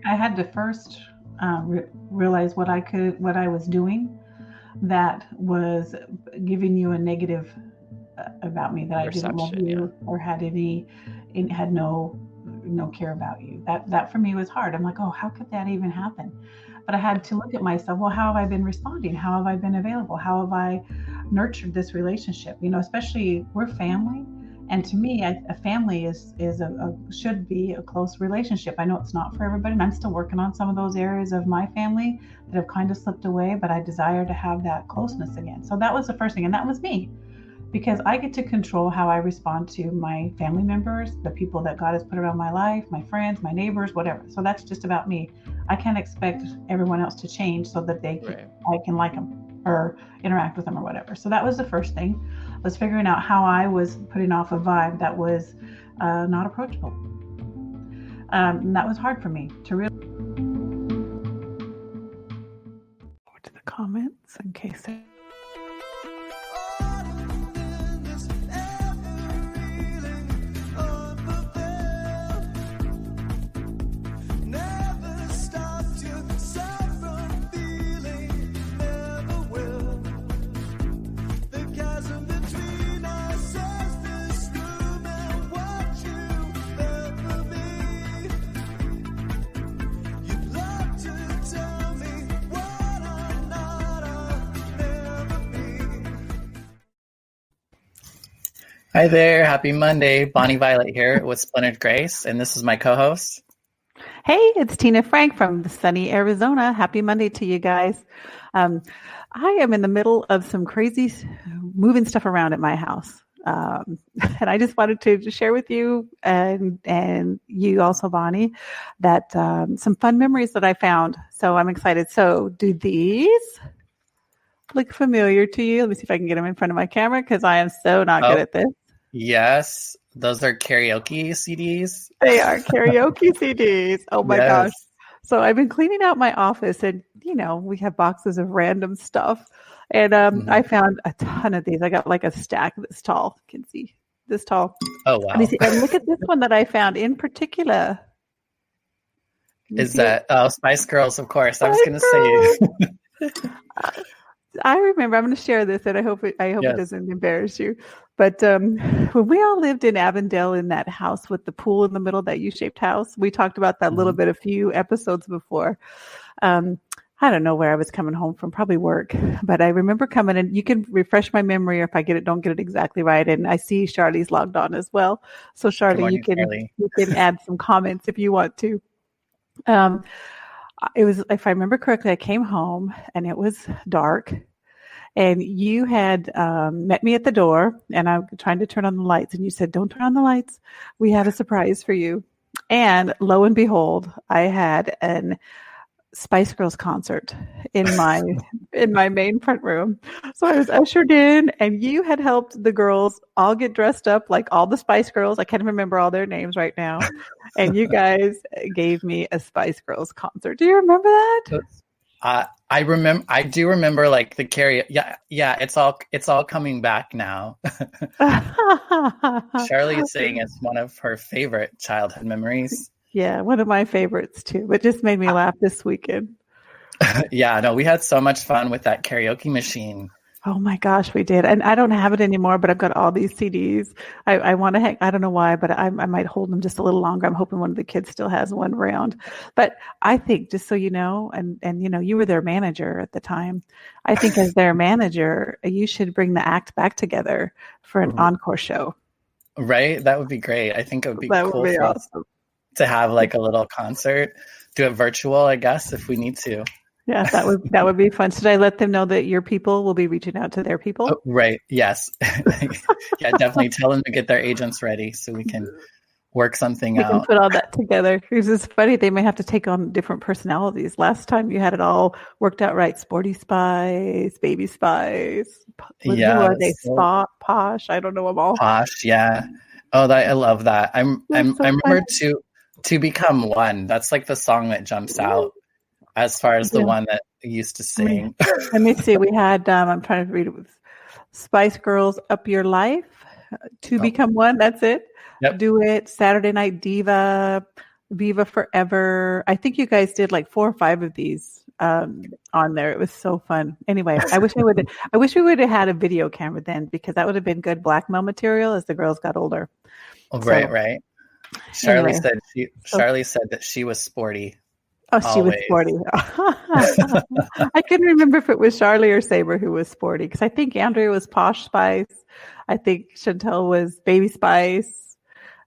I had to first realize what I was doing that was giving you a negative about me, that I didn't love Perception, yeah. you or had no care about you. That for me was hard. I'm like, oh, how could that even happen? But I had to look at myself. Well, how have I been responding? How have I been available? How have I nurtured this relationship? Especially we're family, and to me, a family is should be a close relationship. I know it's not for everybody, and I'm still working on some of those areas of my family that have kind of slipped away. But I desire to have that closeness again. So that was the first thing, and that was me, because I get to control how I respond to my family members, the people that God has put around my life, my friends, my neighbors, whatever. So that's just about me. I can't expect everyone else to change so that Right. I can like them or interact with them or whatever. So that was the first thing, was figuring out how I was putting off a vibe that was not approachable. And that was hard for me to really. Over to the comments in case. Hi there. Happy Monday. Bonnie Violet here with Splendid Grace, and this is my co-host. Hey, it's Tina Frank from sunny Arizona. Happy Monday to you guys. I am in the middle of some crazy moving stuff around at my house. And I just wanted to share with you and you also, Bonnie, that some fun memories that I found. So I'm excited. So do these look familiar to you? Let me see if I can get them in front of my camera, because I am so not good at this. Yes, those are karaoke CDs. They are karaoke CDs. Oh my gosh. So I've been cleaning out my office, and we have boxes of random stuff. And I found a ton of these. I got like a stack this tall. You can see this tall. Oh, wow. And look at this one that I found in particular. Is that Spice Girls, of course. I was going to say. I remember. I'm going to share this, and I hope it doesn't embarrass you. But when we all lived in Avondale in that house with the pool in the middle, that U-shaped house, we talked about that a little bit a few episodes before. I don't know where I was coming home from, probably work, but I remember coming, and you can refresh my memory if I don't get it exactly right. And I see Charlie's logged on as well. So Charlie, you can add some comments if you want to. It was, if I remember correctly, I came home and it was dark, and you had met me at the door, and I'm trying to turn on the lights, and you said, "Don't turn on the lights. We have a surprise for you." And lo and behold, I had an Spice Girls concert in my main front room. So I was ushered in, and you had helped the girls all get dressed up like all the Spice Girls. I can't remember all their names right now. And you guys gave me a Spice Girls concert. Do you remember that? I do remember like the karaoke. Yeah. It's all coming back now. Charlie is saying it's one of her favorite childhood memories. Yeah, one of my favorites too. It just made me laugh this weekend. Yeah, no, we had so much fun with that karaoke machine. Oh my gosh, we did. And I don't have it anymore, but I've got all these CDs. I want to hang, I don't know why, but I might hold them just a little longer. I'm hoping one of the kids still has one around. But I think, just so you know, and you were their manager at the time, I think as their manager, you should bring the act back together for an encore show. Right? That would be great. I think it would be that cool would be awesome to have like a little concert. Do it virtual, I guess, if we need to. Yeah, that would be fun. Should I let them know that your people will be reaching out to their people? Oh, right. Yes. Yeah, definitely tell them to get their agents ready so we can work something out. We can put all that together. Because it's funny, they may have to take on different personalities. Last time you had it all worked out right. Sporty Spice, Baby Spice. Yeah. Who are they? Posh. I don't know them all. Posh, yeah. Oh, I love that. I remember to become one. That's like the song that jumps out as far as the one that I used to sing. Let me see. We had, I'm trying to read it, with Spice Girls Up Your Life, To Become One. That's it. Yep. Do It, Saturday Night Diva, Viva Forever. I think you guys did like 4 or 5 of these on there. It was so fun. Anyway, I wish we would have had a video camera then, because that would have been good blackmail material as the girls got older. Oh, So, right. anyway, Charlie said that she was sporty. oh, she was sporty. I couldn't remember if it was Charlie or Saber who was sporty, because I think Andrea was Posh Spice. I think Chantel was Baby Spice.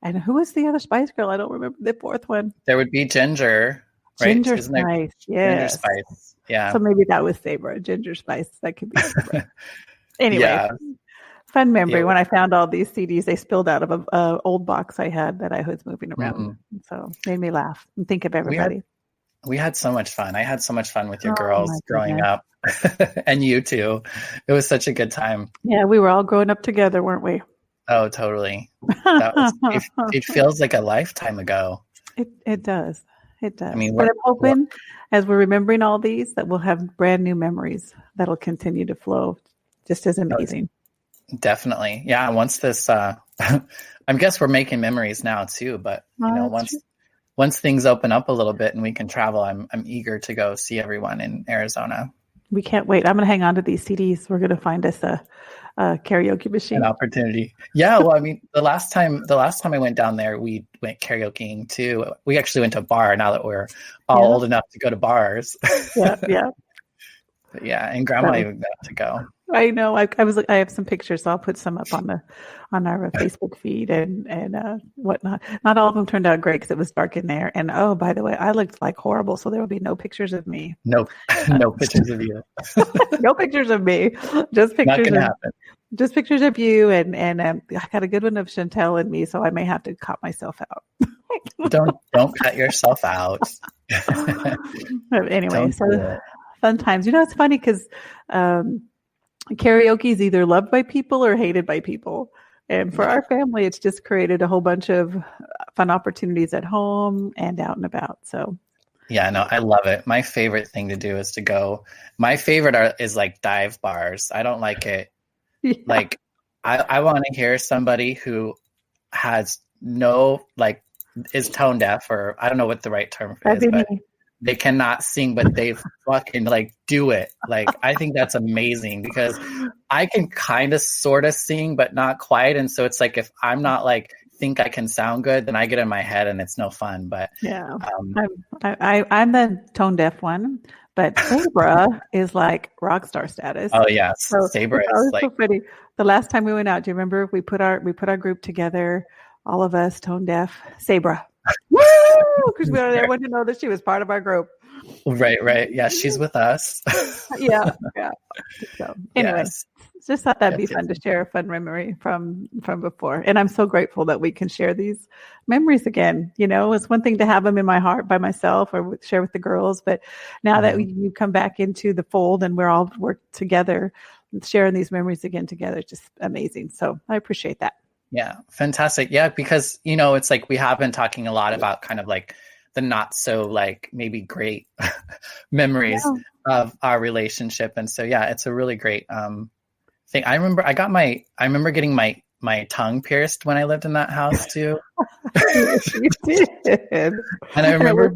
And who was the other Spice Girl? I don't remember the fourth one. There would be Ginger, right? Ginger Spice, yes. Ginger Spice, yeah. So maybe that was Saber, Ginger Spice. That could be Saber. Anyway, fun memory. When I found all these CDs, they spilled out of an old box I had that I was moving around. Mm-hmm. So made me laugh and think of everybody. We had so much fun. I had so much fun with your girls growing up. And you too. It was such a good time. Yeah, we were all growing up together, weren't we? Oh, totally. It feels like a lifetime ago. It does. It does. I mean, but I'm hoping as we're remembering all these that we'll have brand new memories that'll continue to flow just as amazing. Definitely. Yeah. Once this, I guess we're making memories now too, but once things open up a little bit and we can travel, I'm eager to go see everyone in Arizona. We can't wait. I'm going to hang on to these CDs. We're going to find us a karaoke machine. An opportunity. Yeah. Well, I mean, the last time I went down there, we went karaokeing too. We actually went to a bar now that we're all old enough to go to bars. Yeah. But yeah. And Grandma even got to go. I know. I have some pictures, so I'll put some up on our Facebook feed and whatnot. Not all of them turned out great because it was dark in there. And oh, by the way, I looked like horrible, so there will be no pictures of me. No pictures of you. No pictures of me. Just pictures. Not gonna happen. Just pictures of you, and I got a good one of Chantel and me, so I may have to cut myself out. Don't cut yourself out. But anyway, so fun times. You know, it's funny because karaoke is either loved by people or hated by people. And for our family, it's just created a whole bunch of fun opportunities at home and out and about. So, yeah, no, I love it. My favorite thing to do is to go. My favorite is like dive bars. I don't like it. Yeah. Like, I want to hear somebody who has is tone deaf, or I don't know what the right term is, but they cannot sing, but they fucking do it. I think that's amazing because I can kind of sort of sing, but not quite. And so it's like, if I'm not think I can sound good, then I get in my head and it's no fun. But yeah, I'm the tone deaf one, but Sabra is rock star status. Oh yeah. So Sabra is so pretty. The last time we went out, do you remember we put our group together, all of us tone deaf, Sabra. Woo! Because we wanted to know that she was part of our group. Right. Yeah, she's with us. Yeah. So anyway, just thought that'd be fun to share a fun memory from before. And I'm so grateful that we can share these memories again. You know, it's one thing to have them in my heart by myself or share with the girls, but now that you come back into the fold and we're all worked together, sharing these memories again together, it's just amazing. So I appreciate that. Yeah, fantastic. Yeah, because, it's we have been talking a lot about kind of the not so maybe great memories of our relationship. And so, yeah, it's a really great thing. I remember getting my tongue pierced when I lived in that house too. You did. And I remember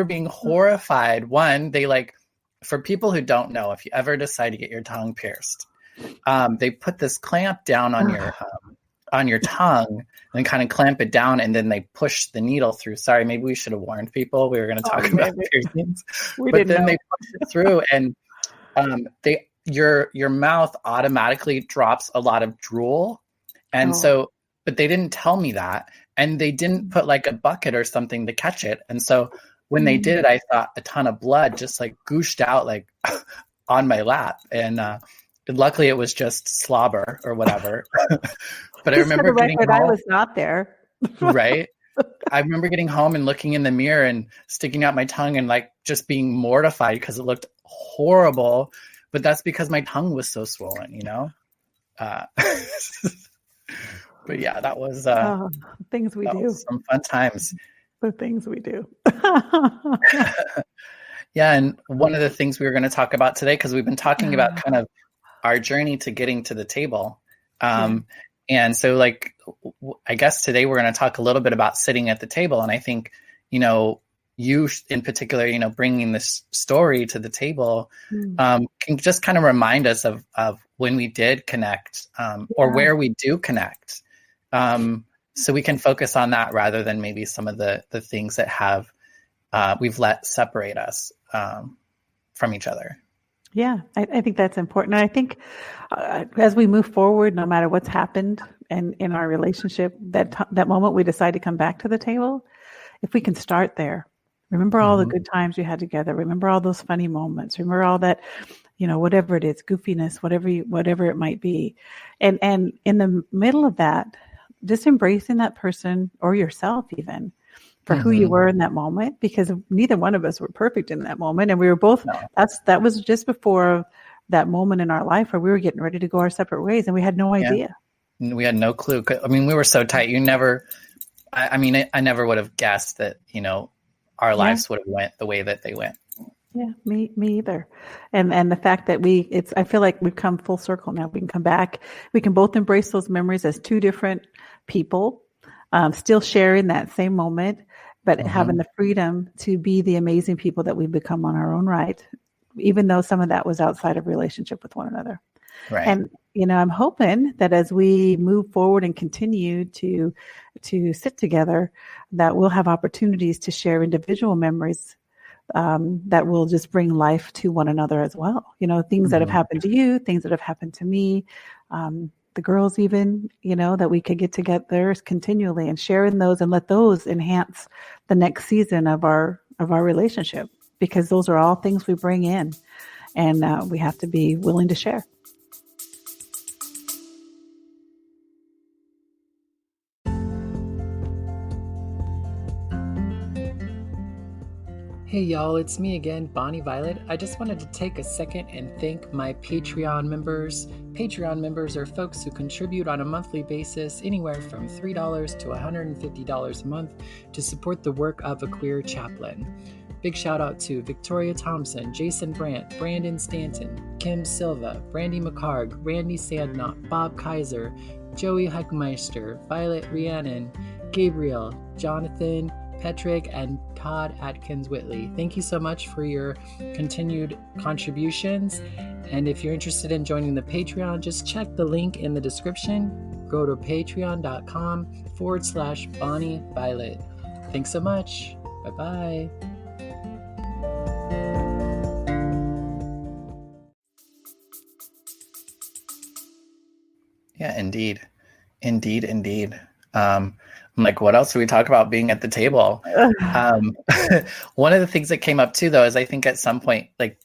being horrified. One, they for people who don't know, if you ever decide to get your tongue pierced, they put this clamp down on your tongue and kind of clamp it down, and then they push the needle through. Sorry, maybe we should have warned people we were going to talk about piercings. But then they push it through, and your mouth automatically drops a lot of drool, and so. But they didn't tell me that, and they didn't put a bucket or something to catch it, and so when they did, I thought a ton of blood just gooshed out on my lap, and. Luckily, it was just slobber or whatever. But I remember getting home. I was not there. Right. I remember getting home and looking in the mirror and sticking out my tongue and just being mortified because it looked horrible. But that's because my tongue was so swollen, But yeah, that was things we do. Some fun times. The things we do. Yeah, and one of the things we were going to talk about today, because we've been talking about kind of our journey to getting to the table. And so I I guess today we're going to talk a little bit about sitting at the table. And I think, you in particular, bringing this story to the table can just kind of remind us of when we did connect or where we do connect. So we can focus on that rather than maybe some of the things that we've let separate us from each other. Yeah, I think that's important. And I think as we move forward, no matter what's happened in our relationship, that moment we decide to come back to the table, if we can start there, remember all the good times you had together, remember all those funny moments, remember all that, whatever it is, goofiness, whatever it might be. And in the middle of that, just embracing that person or yourself even for who you were in that moment, because neither one of us were perfect in that moment. And we were both, that was just before that moment in our life where we were getting ready to go our separate ways and we had no idea. We had no clue. I mean, we were so tight. I never would have guessed that, our lives would have went the way that they went. Yeah, me either. And the fact that I feel like we've come full circle now. We can come back. We can both embrace those memories as two different people, still sharing that same moment, but having the freedom to be the amazing people that we've become on our own right, even though some of that was outside of relationship with one another. Right. And, I'm hoping that as we move forward and continue to sit together, that we'll have opportunities to share individual memories that will just bring life to one another as well. Things that have happened to you, things that have happened to me, the girls even, that we could get together continually and share in those and let those enhance the next season of our relationship, because those are all things we bring in and we have to be willing to share. Hey y'all, it's me again, Bonnie Violet. I just wanted to take a second and thank my Patreon members. Patreon members are folks who contribute on a monthly basis anywhere from $3 to $150 a month to support the work of a queer chaplain. Big shout out to Victoria Thompson, Jason Brandt, Brandon Stanton, Kim Silva, Brandy McCarg, Randy Sandknott, Bob Kaiser, Joey Heckmeister, Violet Rhiannon, Gabriel, Jonathan, Petrick, and Todd Atkins Whitley. Thank you so much for your continued contributions. And if you're interested in joining the Patreon, just check the link in the description. Go to patreon.com/Bonnie Violet. Thanks so much. Bye-bye. Yeah, indeed. I'm like, what else do we talk about being at the table? One of the things that came up too, though, is I think at some point, like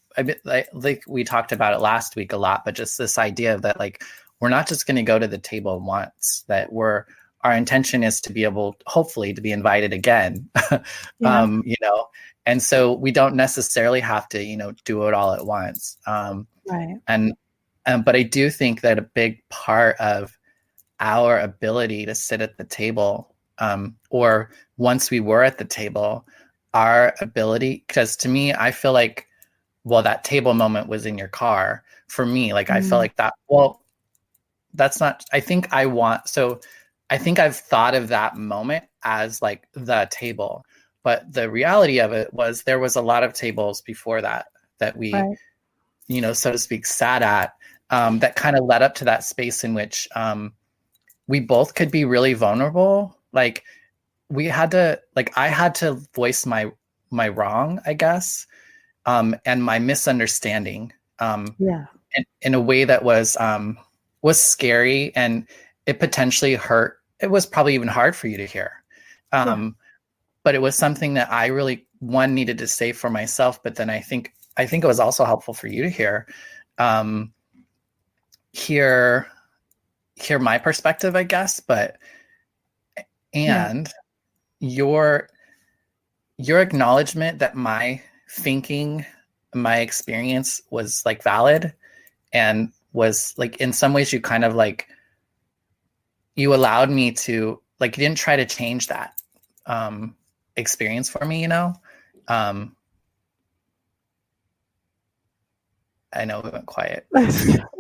we talked about it last week a lot, but just this idea of that, like, we're not just going to go to the table once, that our intention is to be able, hopefully, to be invited again, and so we don't necessarily have to, do it all at once. Right. But I do think that a big part of our ability to sit at the table, or once we were at the table, our ability, because to me, I feel like, well, that table moment was in your car. For me, like, I felt like that, well, that's not, I think I've thought of that moment as like the table, but the reality of it was there was a lot of tables before that we, so to speak, sat at, that kind of led up to that space in which, we both could be really vulnerable. Like I had to voice my wrong, I guess, and my misunderstanding, in a way that was scary, and it potentially hurt. It was probably even hard for you to hear. But it was something that I really, needed to say for myself, but then I think it was also helpful for you to hear my perspective, I guess, your acknowledgement that my thinking, my experience was like valid, and was like, in some ways you kind of like, you allowed me to, like, you didn't try to change that experience for me, I know we went quiet.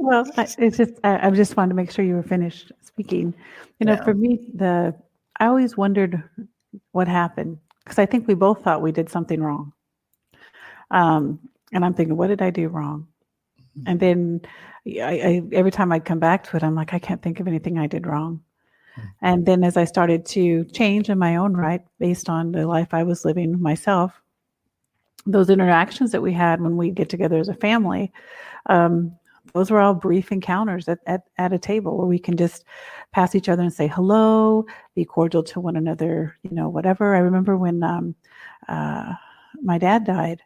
Well, it's just I just wanted to make sure you were finished speaking. Yeah. For me, I always wondered what happened because I think we both thought we did something wrong. And I'm thinking, what did I do wrong? And then every time I'd come back to it, I'm like, I can't think of anything I did wrong. And then as I started to change in my own right, based on the life I was living myself, those interactions that we had when we get together as a family, those were all brief encounters at a table where we can just pass each other and say hello, be cordial to one another, whatever. I remember when my dad died,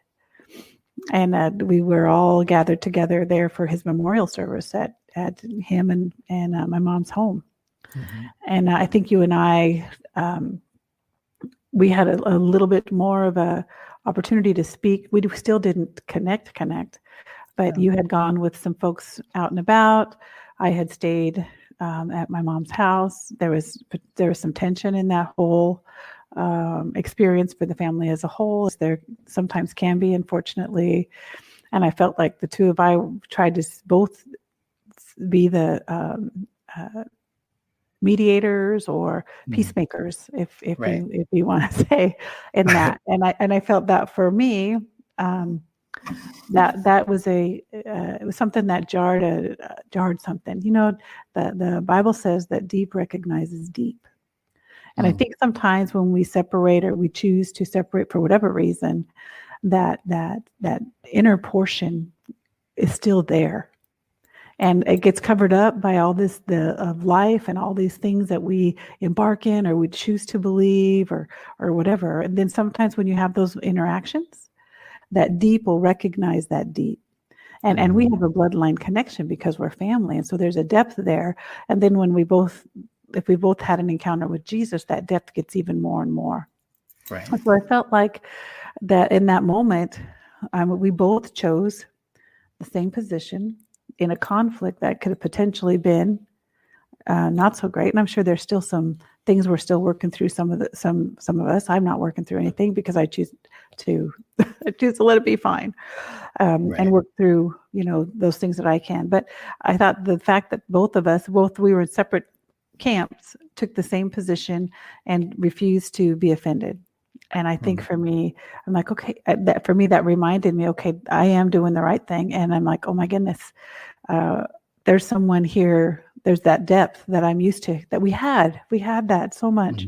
and we were all gathered together there for his memorial service at him and my mom's home. Mm-hmm. And I think you and I, we had a little bit more of a opportunity to speak. We still didn't connect, but you had gone with some folks out and about. I had stayed at my mom's house. There was some tension in that whole experience for the family as a whole, as there sometimes can be, unfortunately. And I felt like the two of I tried to both be the mediators or peacemakers, if right. you want to say in that. And I felt that for me, that was it was something that jarred something. The Bible says that deep recognizes deep. And I think sometimes when we separate or we choose to separate for whatever reason, that inner portion is still there. And it gets covered up by all this of life and all these things that we embark in or we choose to believe or whatever. And then sometimes when you have those interactions, that deep will recognize that deep. And we have a bloodline connection because we're family. And so there's a depth there. And then when if we both had an encounter with Jesus, that depth gets even more and more. Right. So I felt like that in that moment, we both chose the same position in a conflict that could have potentially been not so great. And I'm sure there's still some things we're still working through. Some of us, I'm not working through anything because I choose to let it be fine and work through, those things that I can. But I thought the fact that we were in separate camps, took the same position and refused to be offended. And I think for me, I'm like, okay, that reminded me, okay, I am doing the right thing. And I'm like, oh my goodness, there's someone here. There's that depth that I'm used to, that we had that so much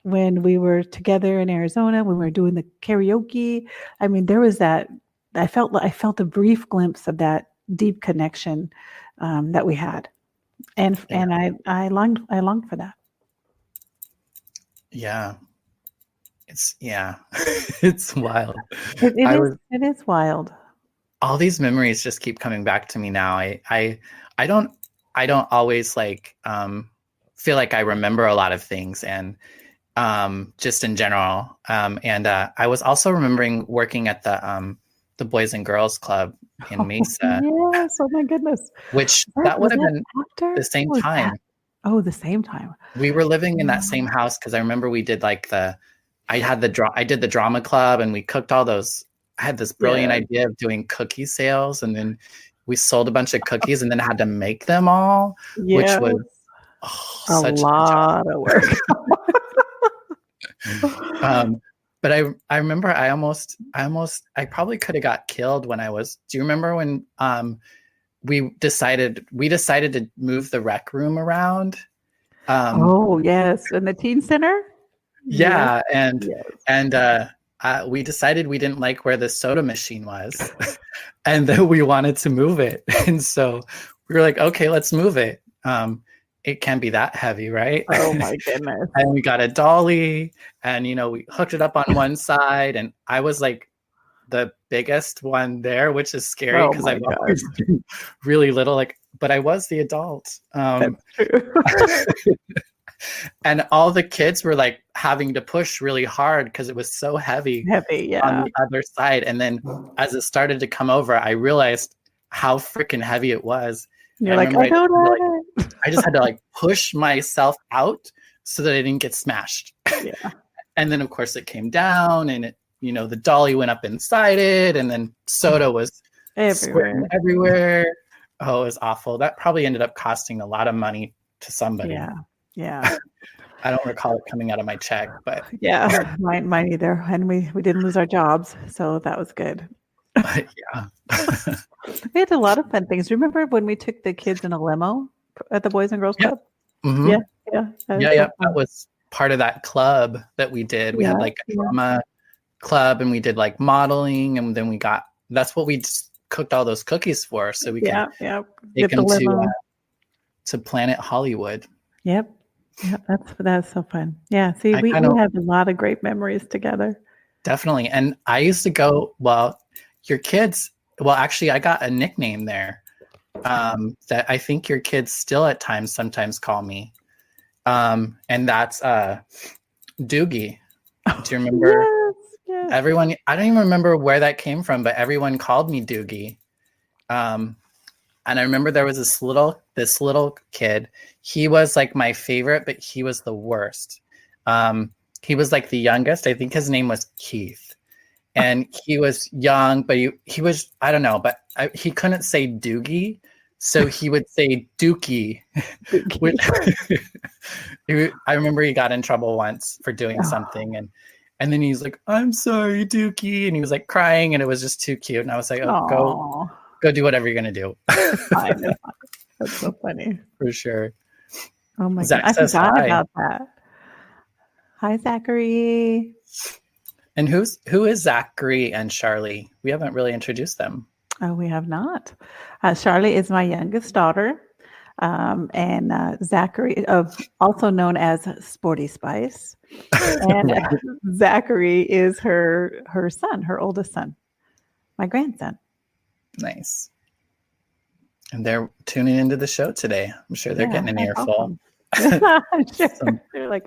when we were together in Arizona, when we were doing the karaoke. I mean, there was that, I felt a brief glimpse of that deep connection that we had. And I longed for that. Yeah. It's wild. It is wild. All these memories just keep coming back to me now. I don't always feel like I remember a lot of things, and just in general. And I was also remembering working at the Boys and Girls Club in Mesa. Yes, oh my goodness. Which that would have been after? The same time. The same time. We were living in that same house because I remember we did I did the drama club, and we cooked all those. I had this brilliant idea of doing cookie sales, and then we sold a bunch of cookies and then had to make them all, which was such a lot of work. But I remember I probably could have got killed when do you remember when we decided to move the rec room around? Yes. In the teen center? Yeah. And we decided we didn't like where the soda machine was and that we wanted to move it. And so we were like, okay, let's move it. It can't be that heavy, right? Oh my goodness. And we got a dolly and, we hooked it up on one side, and I was like the biggest one there, which is scary because I've always been really little, but I was the adult. That's true. And all the kids were having to push really hard because it was so heavy on the other side. And then as it started to come over, I realized how freaking heavy it was. You're like, I don't know. I just had to push myself out so that I didn't get smashed. Yeah. And then of course it came down, and it, the dolly went up inside it, and then soda was everywhere. Oh, it was awful. That probably ended up costing a lot of money to somebody. Yeah. Yeah. I don't recall it coming out of my check, but Yeah. Mine either. And we didn't lose our jobs. So that was good. yeah. We had a lot of fun things. Remember when we took the kids in a limo at the Boys and Girls Yeah. Club? Mm-hmm. Yeah. Yeah. That Yeah. was so Yeah. fun. That was part of that club that we did. We had like a drama club and we did like modeling, and then that's what we just cooked all those cookies for, so we could take them to Planet Hollywood. Yep. That's so fun. Yeah. See, we have a lot of great memories together. Definitely. And I used to go, your kids, actually I got a nickname there that I think your kids still at times sometimes call me. And that's Doogie. Do you remember? Yes. Everyone, I don't even remember where that came from, but everyone called me Doogie. And I remember there was this little kid. He was like my favorite, but he was the worst. He was like the youngest. I think his name was Keith. And he was young, but he was, I don't know, but he couldn't say Doogie. So he would say Dookie. I remember he got in trouble once for doing something. And then he's like, I'm sorry, Dookie. And he was like crying, and it was just too cute. And I was like, go do whatever you're going to do. It's fine. That's so funny. For sure. Oh my God. I forgot about that. Hi, Zachary. And who is Zachary and Charlie? We haven't really introduced them. Oh, we have not. Charlie is my youngest daughter. And Zachary, also known as Sporty Spice. And Zachary is her son, her oldest son, my grandson. Nice. And they're tuning into the show today. I'm sure they're getting an earful. Awesome. They're like,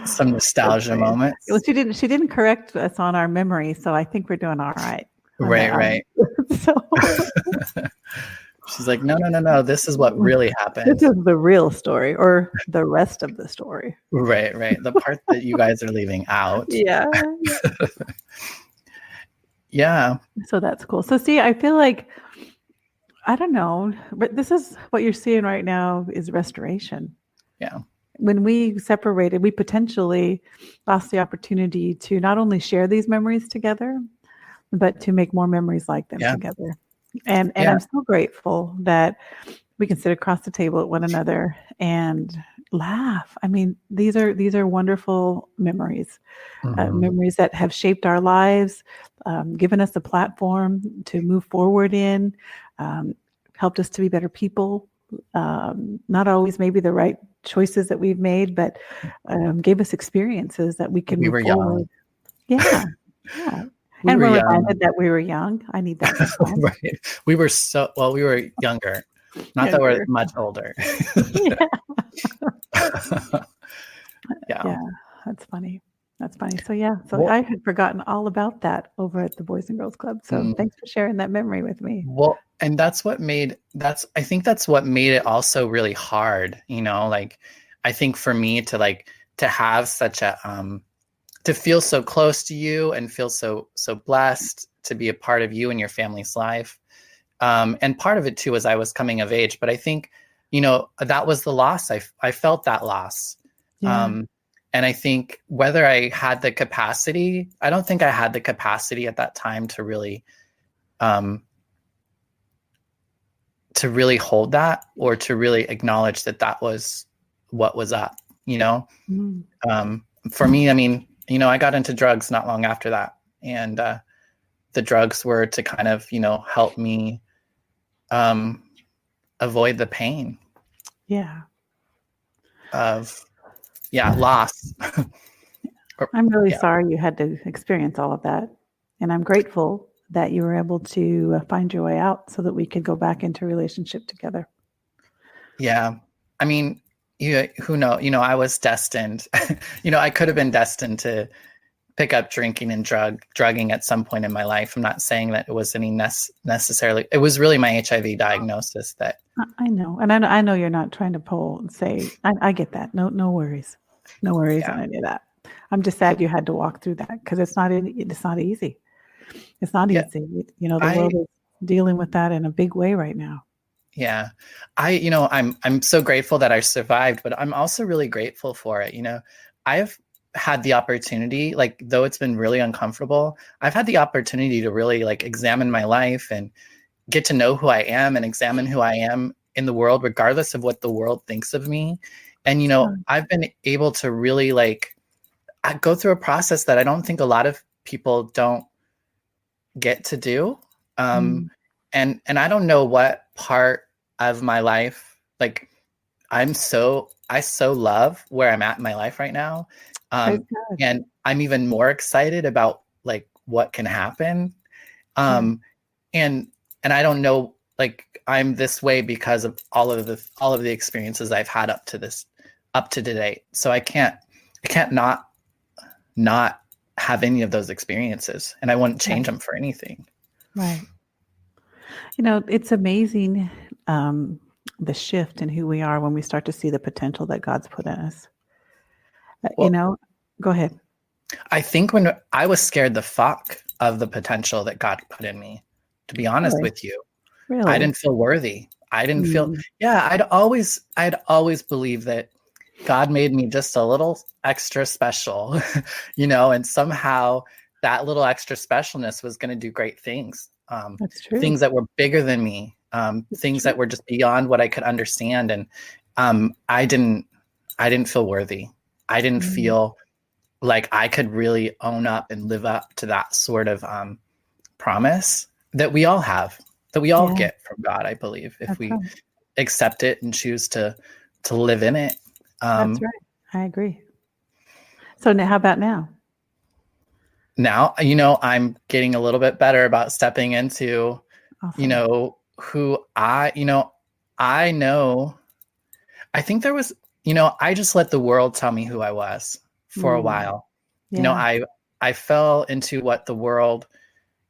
some nostalgia moments. Well, she didn't correct us on our memory, so I think we're doing all right. Right. So she's like, no. This is what really happened. This is the real story, or the rest of the story. Right. The part that you guys are leaving out. Yeah. Yeah. So that's cool. So see, I feel like, I don't know, but this is what you're seeing right now is restoration. Yeah. When we separated, we potentially lost the opportunity to not only share these memories together, but to make more memories like them together. And I'm so grateful that we can sit across the table at one another and laugh. I mean, these are wonderful memories, memories that have shaped our lives, given us a platform to move forward in, helped us to be better people. Not always maybe the right choices that we've made, but gave us experiences that we can move forward. Yeah. And we're reminded that we were young. I need that. Right. We were younger. Not that we're much older. Yeah. That's funny. So I had forgotten all about that over at the Boys and Girls Club. So thanks for sharing that memory with me. Well, and I think that's what made it also really hard, like I think for me to have such a to feel so close to you and feel so blessed to be a part of you and your family's life. And part of it too was I was coming of age, but I think, that was the loss. I felt that loss. Yeah. And I think whether I had the capacity, I don't think I had the capacity at that time to really hold that, or to really acknowledge that was what was up, for me, I mean, I got into drugs not long after that. And the drugs were to kind of, help me avoid the pain. Yeah. Of loss. I'm really sorry you had to experience all of that. And I'm grateful that you were able to find your way out so that we could go back into a relationship together. Yeah. I mean, who knows? I was destined. I could have been destined to pick up drinking and drugging at some point in my life. I'm not saying that it was any necessarily. It was really my HIV diagnosis that. I know, and I know you're not trying to pull and say. I get that. No worries, on any of that. I'm just sad you had to walk through that because it's not easy. It's not easy. The world is dealing with that in a big way right now. Yeah. I'm so grateful that I survived, but I'm also really grateful for it. I've had the opportunity, like, though it's been really uncomfortable, I've had the opportunity to really like examine my life and get to know who I am and examine who I am in the world, regardless of what the world thinks of me. And, I've been able to really like I go through a process that I don't think a lot of people don't get to do. Um, Mm. and I don't know what part of my life, like, I so love where I'm at in my life right now. Praise Um, God. and I'm even more excited about like what can happen. Yeah. Um, and and I don't know, like, I'm this way because of all of the experiences I've had up to today. So I can't not have any of those experiences, and I wouldn't change Right. them for anything. Right. It's amazing, um, the shift in who we are when we start to see the potential that God's put in us. Uh, you Well, know, Go ahead. I think when I was scared the fuck of the potential that God put in me, to be honest Really? with you, I Really? didn't feel worthy. I didn't feel, Mm. yeah, I'd always believed that God made me just a little extra special, and somehow that little extra specialness was going to do great things. That's true. Things that were bigger than me, It's things true. that were just beyond what I could understand. And I didn't feel worthy. I didn't Mm. feel like I could really own up and live up to that sort of promise that we all have, that we all Yeah, get from God, I believe, if that's we right. accept it and choose to live in it. That's Um, right. I agree. So now, how about now? Now, I'm getting a little bit better about stepping into, Awesome. who I know. I think there was, I just let the world tell me who I was for a Mm. while. You know, Yeah. I fell into what the world,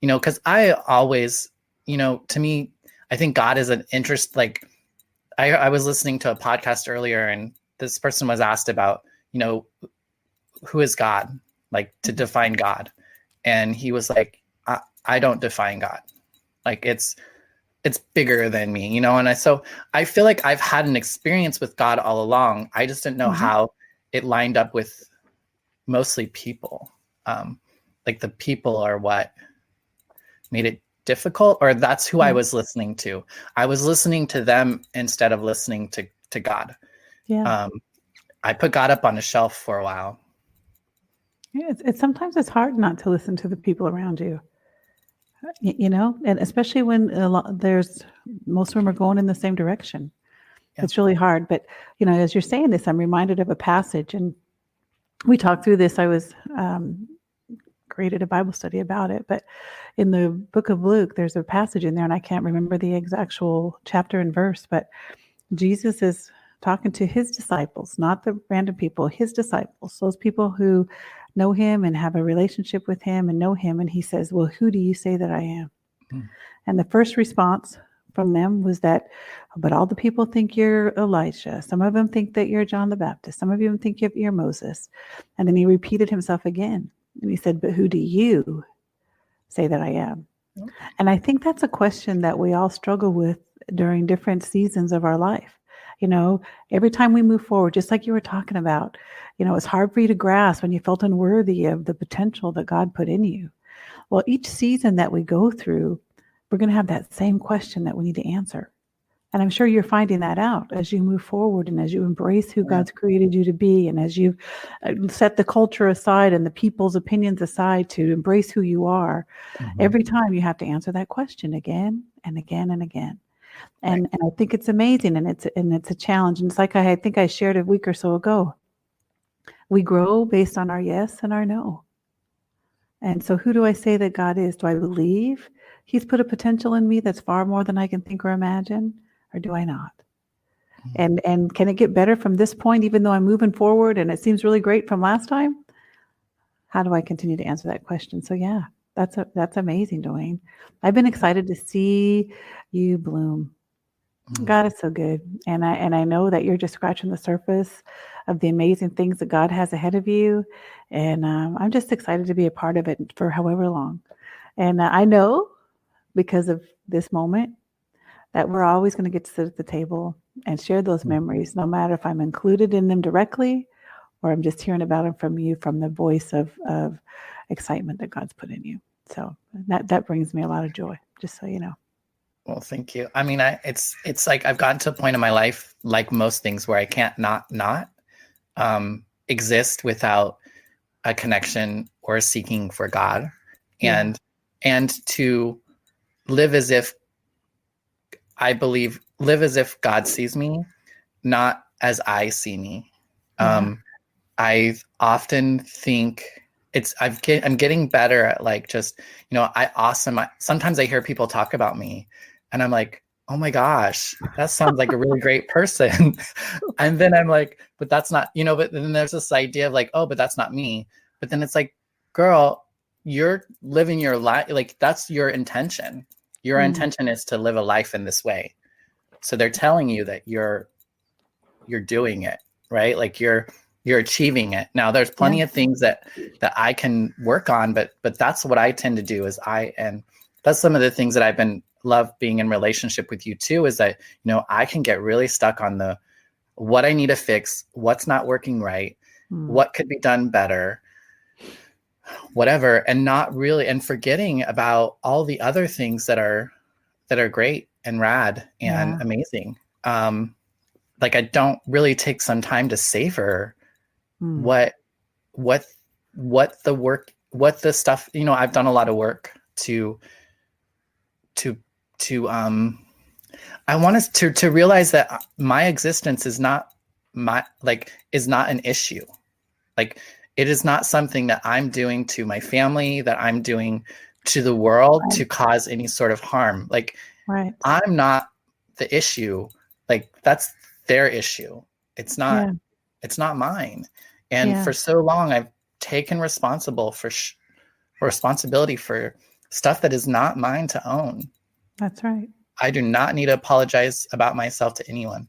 because I always, to me, I think God is an interest. Like, I was listening to a podcast earlier, and this person was asked about, you know, who is God, like, to define God. And he was like, I don't define God. Like, it's bigger than me, and so I feel like I've had an experience with God all along. I just didn't know Mhm. how it lined up with mostly people. um like, the people are what made it difficult, or that's who I Yeah. was listening to. I was listening to them instead of listening to God. Yeah. um I put God up on a shelf for a while. Yeah, it's sometimes it's hard not to listen to the people around you. And especially when there's most of them are going in the same direction. Yeah. It's really hard. But as you're saying this, I'm reminded of a passage, and we talked through this. I was created a Bible study about it, but in the book of Luke, there's a passage in there, and I can't remember the actual chapter and verse, but Jesus is talking to his disciples, not the random people, his disciples, those people who know him and have a relationship with him and know him. And he says, "Well, who do you say that I am?" Mm. And the first response from them was that, "But all the people think you're Elijah. Some of them think that you're John the Baptist. Some of them think you're Moses." And then he repeated himself again. And he said, "But who do you say that I am?" And I think that's a question that we all struggle with during different seasons of our life. You know, every time we move forward, just like you were talking about, it's hard for you to grasp when you felt unworthy of the potential that God put in you. Well, each season that we go through, we're going to have that same question that we need to answer. And I'm sure you're finding that out as you move forward and as you embrace who Yeah. God's created you to be, and as you set the culture aside and the people's opinions aside to embrace who you are. Mhm. Every time you have to answer that question again and again and again. Right. And I think it's amazing, and it's a challenge. And it's like I think I shared a week or so ago. We grow based on our yes and our no. And so who do I say that God is? Do I believe he's put a potential in me that's far more than I can think or imagine? Or do I not? Mhm. And can it get better from this point, even though I'm moving forward and it seems really great from last time? How do I continue to answer that question? So yeah, that's amazing, Dwayne. I've been excited to see you bloom. Mhm. God is so good. And I know that you're just scratching the surface of the amazing things that God has ahead of you. And I'm just excited to be a part of it for however long. And I know, because of this moment, that we're always going to get to sit at the table and share those memories, no matter if I'm included in them directly or I'm just hearing about them from you, from the voice of excitement that God's put in you. So that brings me a lot of joy, just so you know. Well, thank you. I mean, it's like I've gotten to a point in my life, like most things, where I can't not exist without a connection or a seeking for God, and to live as if God sees me, not as I see me. I often think I'm getting better at like just, sometimes I hear people talk about me and I'm like, oh my gosh, that sounds like a really great person. And then I'm like, but that's not, but then there's this idea of like, oh, but that's not me. But then it's like, girl, you're living your life. Like that's your intention. Your intention is to live a life in this way. So they're telling you that you're doing it, right? Like you're achieving it. Now there's plenty of things that I can work on, but that's what I tend to do and that's some of the things that I've been love being in relationship with you too, is that, I can get really stuck on what I need to fix, what's not working right, what could be done better, whatever, and not really, and forgetting about all the other things that are great and rad and amazing. Like I don't really take some time to savor what the stuff, I've done a lot of work to I want us to realize that my existence is not an issue. Like it is not something that I'm doing to my family, that I'm doing to the world to cause any sort of harm. Like I'm not the issue. Like that's their issue. It's not mine. And for so long I've taken responsibility for stuff that is not mine to own. That's right. I do not need to apologize about myself to anyone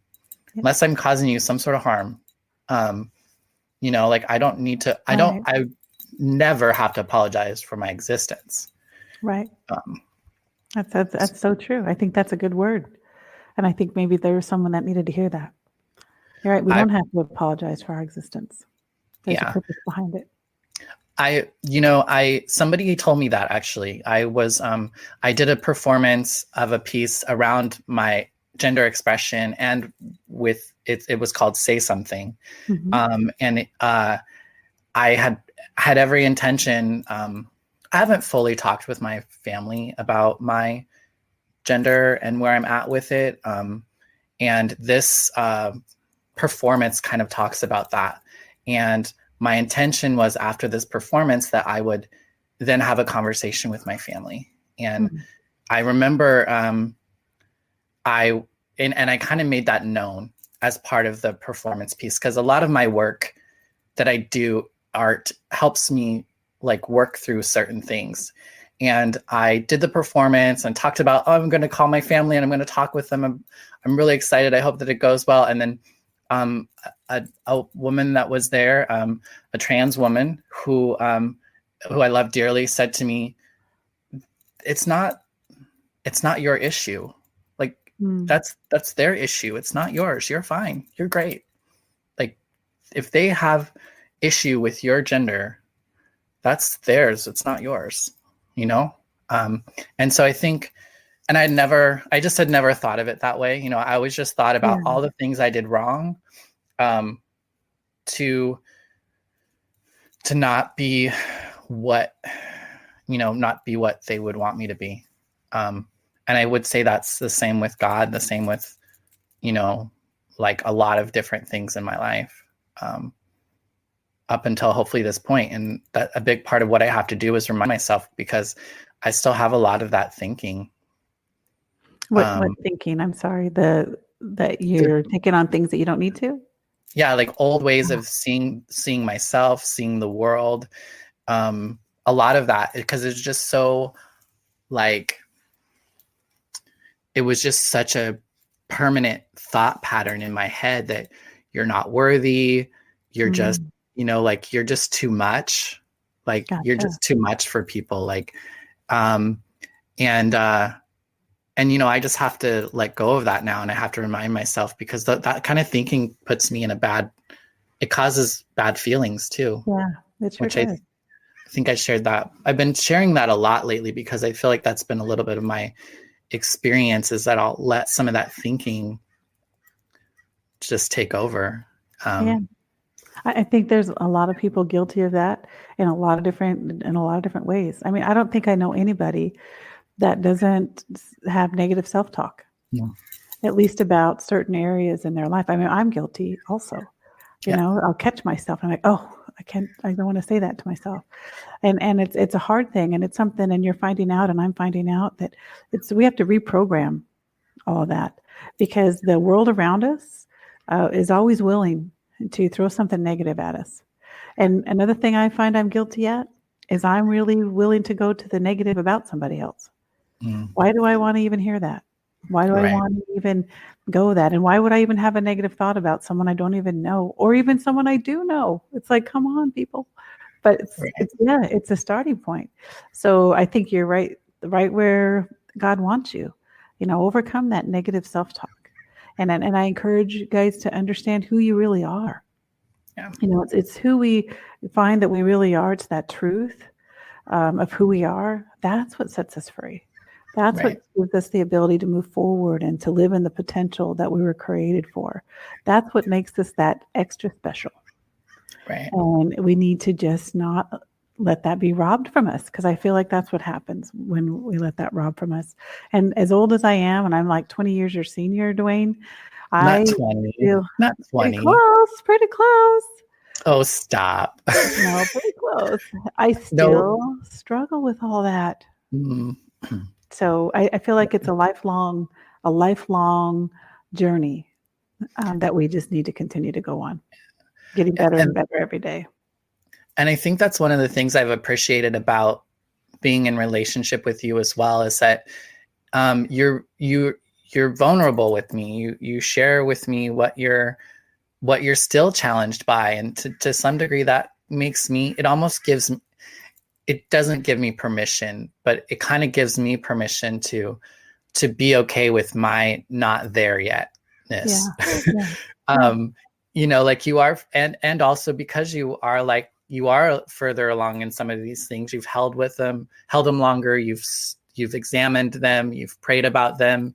unless I'm causing you some sort of harm. Like I don't need to, I never have to apologize for my existence. Right. That's so true. I think that's a good word. And I think maybe there was someone that needed to hear that. You're right. We don't have to apologize for our existence. There's a purpose behind it. Somebody told me that actually. I did a performance of a piece around my gender expression, and with it was called Say Something. And I had every intention. I haven't fully talked with my family about my gender and where I'm at with it. And this performance kind of talks about that. And my intention was after this performance that I would then have a conversation with my family. And I remember I kind of made that known as part of the performance piece, because a lot of my work that I do, art, helps me like work through certain things. And I did the performance and talked about, I'm going to call my family and I'm going to talk with them. I'm really excited. I hope that it goes well. And then a woman that was there, a trans woman who I love dearly, said to me, it's not your issue. Like that's their issue. It's not yours. You're fine. You're great. Like if they have issue with your gender, that's theirs. It's not yours, And so I think, and I just had never thought of it that way. I always just thought about all the things I did wrong, to not be what, not be what they would want me to be. And I would say that's the same with God, the same with, like a lot of different things in my life, up until hopefully this point. And that a big part of what I have to do is remind myself, because I still have a lot of that thinking. What thinking? I'm sorry, that you're taking on things that you don't need to? Yeah, like old ways of seeing myself, seeing the world. A lot of that, because it's just so like, it was just such a permanent thought pattern in my head that you're not worthy. You're just, like you're just too much. Like you're just too much for people. Like, and I just have to let go of that now, and I have to remind myself, because that kind of thinking puts me in it causes bad feelings too, Yeah, it sure which I does. think I shared that. I've been sharing that a lot lately because I feel like that's been a little bit of my experience, is that I'll let some of that thinking just take over. Yeah. I think there's a lot of people guilty of that in a lot of different ways. I mean, I don't think I know anybody that doesn't have negative self-talk, Yeah. at least about certain areas in their life. I mean, I'm guilty also. Yeah. I'll catch myself and I'm like, oh, I don't want to say that to myself. And it's a hard thing, and it's something, and you're finding out, and I'm finding out that we have to reprogram all of that, because the world around us is always willing to throw something negative at us. And another thing I find I'm guilty at is I'm really willing to go to the negative about somebody else. Why do I want to even hear that? Why do I Right. want to even go that? And why would I even have a negative thought about someone I don't even know, or even someone I do know? It's like, come on, people. But Right. it's a starting point. So I think you're right where God wants you. Overcome that negative self-talk. And I encourage you guys to understand who you really are. Yeah. It's who we find that we really are. It's that truth of who we are. That's what sets us free. That's Right. what gives us the ability to move forward and to live in the potential that we were created for. That's what makes us that extra special. Right. And we need to just not let that be robbed from us, because I feel like that's what happens when we let that rob from us. And as old as I am, and I'm like 20 years your senior, Dwayne, I Not 20. feel Not pretty 20. close, pretty close. Oh, stop. No, pretty close. I No. still struggle with all that. Mm. So I feel like it's a lifelong journey that we just need to continue to go on, getting better and better every day. And I think that's one of the things I've appreciated about being in relationship with you as well, is that you're vulnerable with me. You share with me what you're still challenged by, and to some degree that makes me, it doesn't give me permission, but it kind of gives me permission to be okay with my not there yetness. Yeah. Like you are, and also because you are further along in some of these things, you've held them longer, you've examined them, you've prayed about them,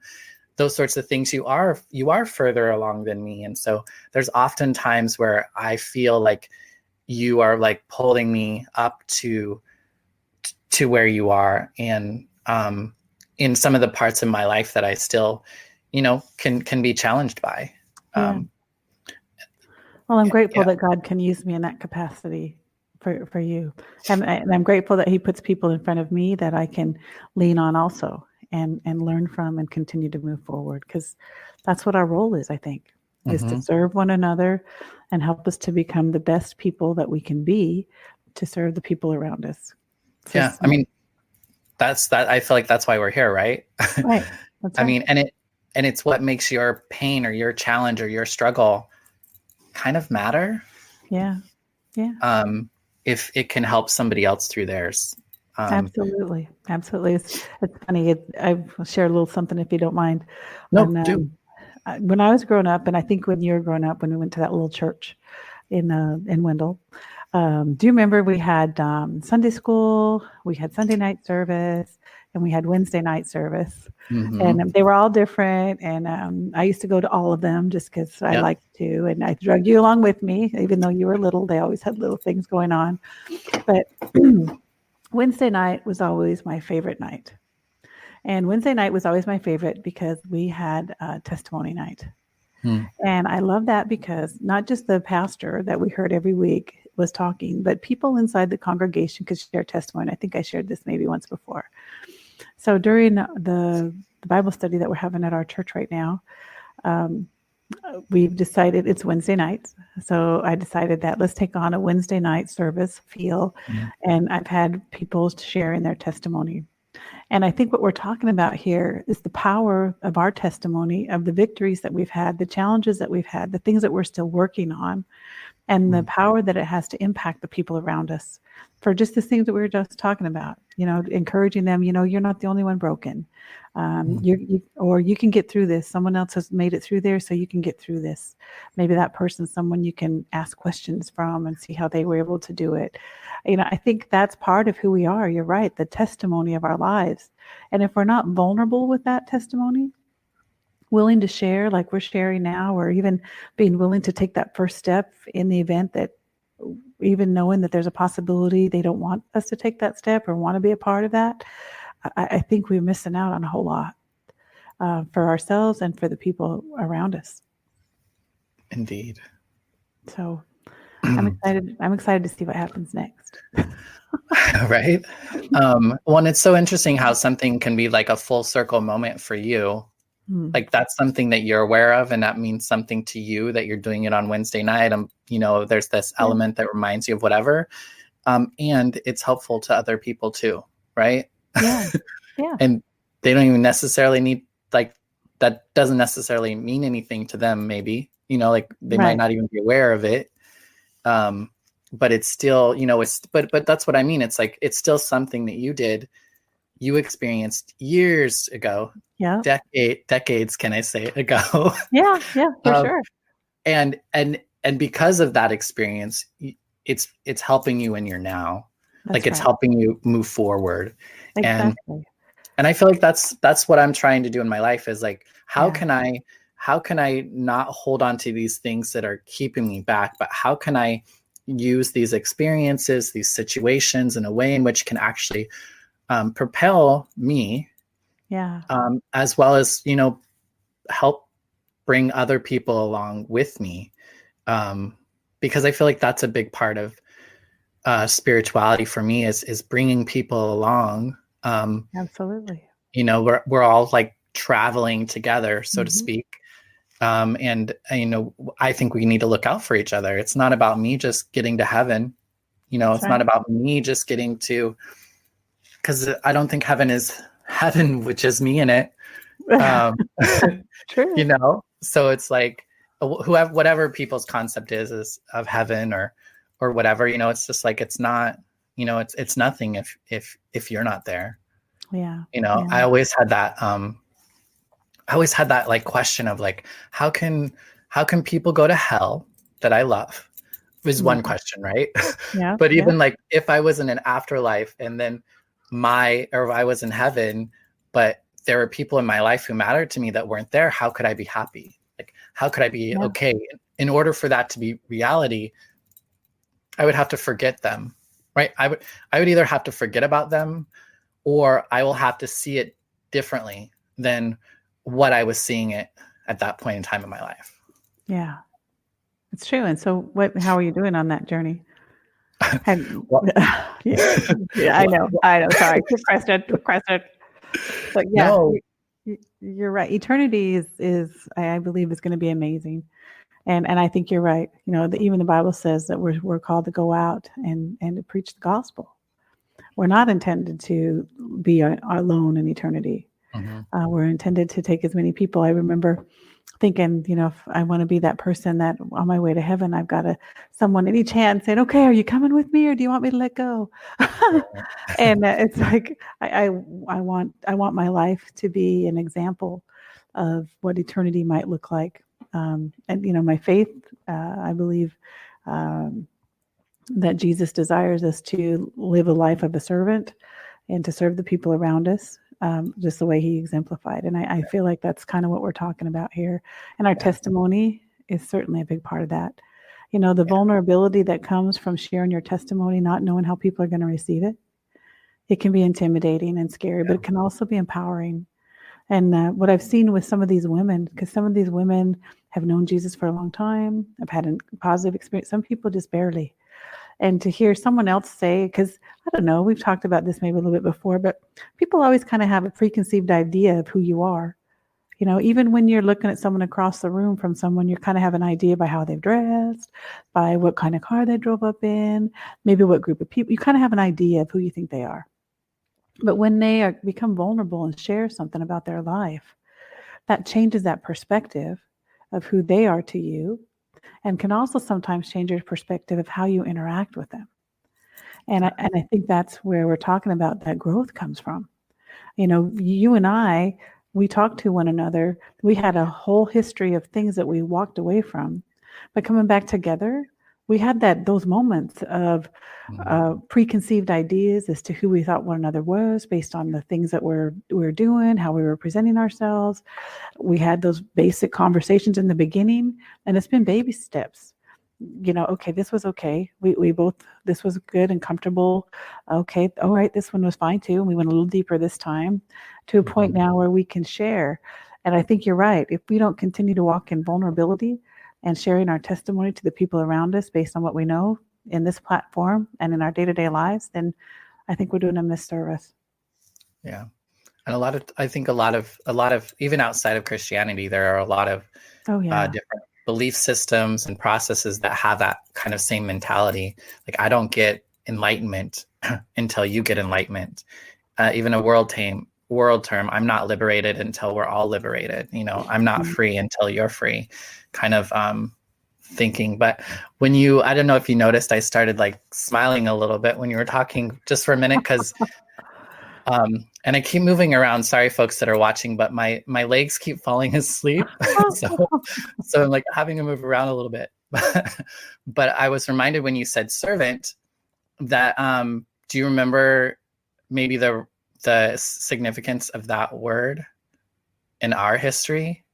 those sorts of things. You are further along than me. And so there's often times where I feel like you are like pulling me up to where you are, and in some of the parts of my life that I still, can be challenged by. Yeah. Well, I'm grateful Yeah. that God can use me in that capacity for you. And I'm grateful that he puts people in front of me that I can lean on also and learn from and continue to move forward, because that's what our role is, I think, is to serve one another and help us to become the best people that we can be to serve the people around us. So, Yeah. I mean, I feel like that's why we're here, right? Right. That's right. I mean, and it's what makes your pain or your challenge or your struggle kind of matter. Yeah. Yeah. If it can help somebody else through theirs. Absolutely. It's funny. I'll share a little something, if you don't mind. No, do. When I was growing up, and I think when you were growing up, when we went to that little church in Wendell, do you remember we had Sunday school, we had Sunday night service, and we had Wednesday night service, and they were all different. And I used to go to all of them just because I liked to, and I drug you along with me, even though you were little. They always had little things going on, but Wednesday night was always my favorite night. And Wednesday night was always my favorite because we had testimony night. And I love that because not just the pastor that we heard every week was talking, but people inside the congregation could share testimony. I think I shared this maybe once before. So during the Bible study that we're having at our church right now, we've decided it's Wednesday nights. So I decided that let's take on a Wednesday night service feel. And I've had people sharing their testimony. And I think what we're talking about here is the power of our testimony, of the victories that we've had, the challenges that we've had, the things that we're still working on, and the power that it has to impact the people around us for just the things that we were just talking about, encouraging them, you're not the only one broken. Or you can get through this. Someone else has made it through there, so you can get through this. Maybe that person's someone you can ask questions from and see how they were able to do it. I think that's part of who we are. You're right. The testimony of our lives. And if we're not vulnerable with that testimony, willing to share like we're sharing now, or even being willing to take that first step in the event that, even knowing that there's a possibility they don't want us to take that step or want to be a part of that, I think we're missing out on a whole lot for ourselves and for the people around us. Indeed. So I'm excited. I'm excited to see what happens next. Right. Well, and it's so interesting how something can be like a full circle moment for you. Like that's something that you're aware of, and that means something to you that you're doing it on Wednesday night. There's this element that reminds you of whatever. And it's helpful to other people too, right? Yeah. Yeah. And they don't even necessarily need, like, that doesn't necessarily mean anything to them, maybe, they might not even be aware of it. But it's still, but that's what I mean. It's like, it's still something that you experienced years ago. Yeah. Decades, can I say, ago. Yeah, for sure. And because of that experience, it's helping you in your now. That's it's helping you move forward. Exactly. And I feel like that's what I'm trying to do in my life, is like, how can I not hold on to these things that are keeping me back, but how can I use these experiences, these situations in a way in which can actually propel me, as well as, help bring other people along with me. Because I feel like that's a big part of spirituality for me is bringing people along. Absolutely. We're all like traveling together, so to speak. And I think we need to look out for each other. It's not about me just getting to heaven. It's not about me just getting to, because I don't think heaven is heaven with just me in it. True. So it's like whatever people's concept is of heaven or whatever, it's just like, it's not, it's nothing if you're not there. Yeah. I always had that like question of like, how can people go to hell that I love, is one question, right? Yeah. But even like, if I was in an afterlife and then or if I was in heaven, but there were people in my life who mattered to me that weren't there, how could I be happy? Like, how could I be okay? In order for that to be reality, I would have to forget them, right? I would either have to forget about them, or I will have to see it differently than what I was seeing it at that point in time in my life. Yeah, it's true. And so how are you doing on that journey? I know. Sorry. Question. But you're right. Eternity is I believe is going to be amazing. And I think you're right. Even the Bible says that we're called to go out and to preach the gospel. We're not intended to be alone in eternity. Mm-hmm. We're intended to take as many people. I remember thinking, if I want to be that person that on my way to heaven, I've got someone any chance saying, okay, are you coming with me or do you want me to let go? And it's like, I want my life to be an example of what eternity might look like. And, my faith, I believe that Jesus desires us to live a life of a servant and to serve the people around us. Just the way he exemplified. And I feel like that's kind of what we're talking about here. And our testimony is certainly a big part of that. The vulnerability that comes from sharing your testimony, not knowing how people are going to receive it. It can be intimidating and scary, but it can also be empowering. And what I've seen with some of these women, because some of these women have known Jesus for a long time, I've had a positive experience. Some people just barely. And to hear someone else say, because I don't know, we've talked about this maybe a little bit before, but people always kind of have a preconceived idea of who you are. Even when you're looking at someone across the room from someone, you kind of have an idea by how they've dressed, by what kind of car they drove up in, maybe what group of people. You kind of have an idea of who you think they are. But when they become vulnerable and share something about their life, that changes that perspective of who they are to you. and can also sometimes change your perspective of how you interact with them. And I think that's where we're talking about that growth comes from. You and I, we talked to one another. We had a whole history of things that we walked away from, but coming back together, we had those moments of preconceived ideas as to who we thought one another was based on the things that we're doing, how we were presenting ourselves. We had those basic conversations in the beginning, and it's been baby steps. Okay, this was okay. We both, this was good and comfortable. Okay, all right, this one was fine too. And we went a little deeper this time to a point now where we can share. And I think you're right. If we don't continue to walk in vulnerability and sharing our testimony to the people around us based on what we know in this platform and in our day-to-day lives, then I think we're doing a misservice. Yeah. And I think a lot of, even outside of Christianity, there are a lot of different belief systems and processes that have that kind of same mentality. Like, I don't get enlightenment until you get enlightenment. Even a world term, I'm not liberated until we're all liberated. I'm not free until you're free, kind of thinking. But when I don't know if you noticed, I started like smiling a little bit when you were talking just for a minute, because and I keep moving around. Sorry, folks that are watching, but my legs keep falling asleep. so I'm like having to move around a little bit. But I was reminded when you said servant that, do you remember maybe the significance of that word in our history?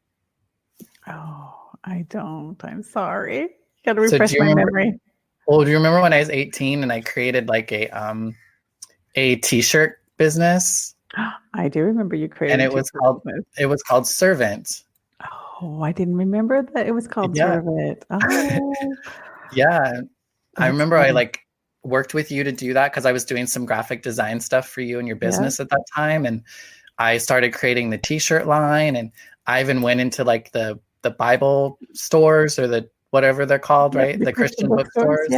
Oh, I don't. I'm sorry. You got to refresh my memory. Well, do you remember when I was 18 and I created like a t-shirt business? I do remember you created. And it was called Servant. Oh, I didn't remember that it was called Servant. Oh. Yeah. I remember funny. I like worked with you to do that because I was doing some graphic design stuff for you and your business at that time. And I started creating the t-shirt line, and I even went into like the Bible stores, or the whatever they're called, right? The Christian bookstores.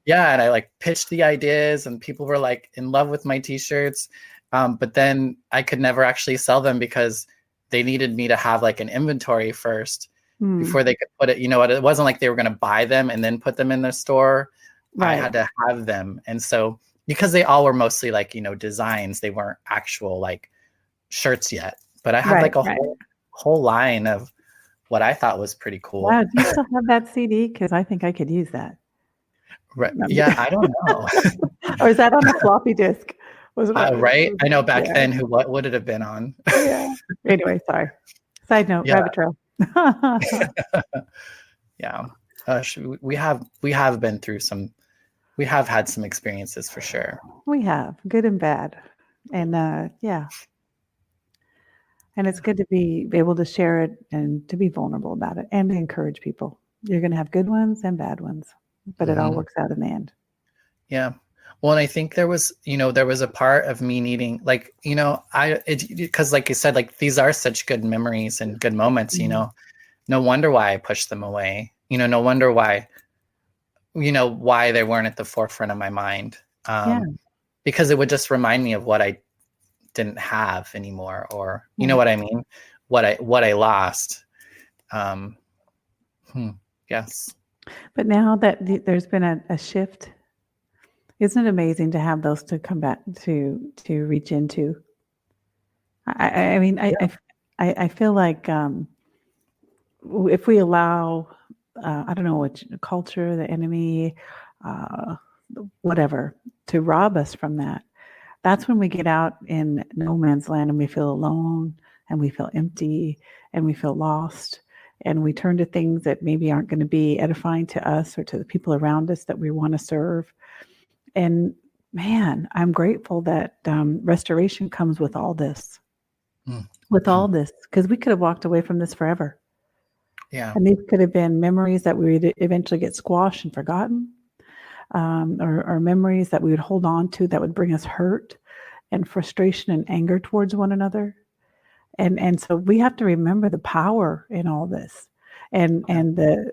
Yeah. And I like pitched the ideas, and people were like in love with my t-shirts. But then I could never actually sell them because they needed me to have like an inventory first before they could put it. It wasn't like they were going to buy them and then put them in their store. Right. I had to have them. And so, because they all were mostly like, designs, they weren't actual like shirts yet, but I had whole line of what I thought was pretty cool. Wow. Do you still have that CD? Because I think I could use that. Right. Yeah. I don't know. Or is that on a floppy disk? Right. I know back then what would it have been on? Yeah. Anyway, sorry. Side note, rabbit trail. Yeah. We have been through we have had some experiences for sure. We have, good and bad. And and it's good to be able to share it and to be vulnerable about it and to encourage people. You're going to have good ones and bad ones, but it all works out in the end. Yeah. Well, and I think there was a part of me needing, like, because like you said, like, these are such good memories and good moments, no wonder why I pushed them away, no wonder why, why they weren't at the forefront of my mind. Because it would just remind me of what I didn't have anymore, or, you know what I mean? What I lost. Yes. But now that there's been a shift, isn't it amazing to have those to come back to reach into? I mean, I feel like if we allow, I don't know what culture, the enemy, whatever, to rob us from that, that's when we get out in no man's land and we feel alone and we feel empty and we feel lost, and we turn to things that maybe aren't going to be edifying to us or to the people around us that we want to serve. And man, I'm grateful that restoration comes with all this, because we could have walked away from this forever. Yeah. And these could have been memories that we would eventually get squashed and forgotten, or memories that we would hold on to that would bring us hurt and frustration and anger towards one another. And so we have to remember the power in all this, and the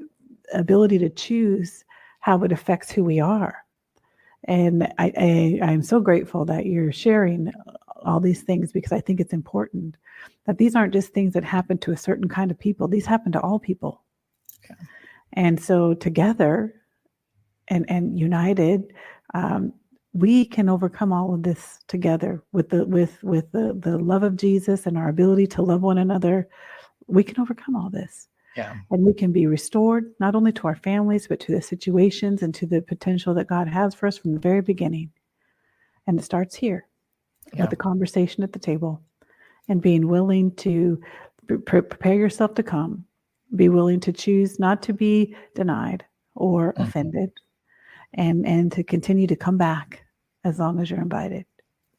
ability to choose how it affects who we are. And I'm so grateful that you're sharing all these things, because I think it's important that these aren't just things that happen to a certain kind of people. These happen to all people. Okay. And so together and united, we can overcome all of this together with the love of Jesus and our ability to love one another. We can overcome all this. Yeah. And we can be restored not only to our families, but to the situations and to the potential that God has for us from the very beginning. And it starts here with the conversation at the table and being willing to prepare yourself to come, be willing to choose not to be denied or offended, and to continue to come back as long as you're invited.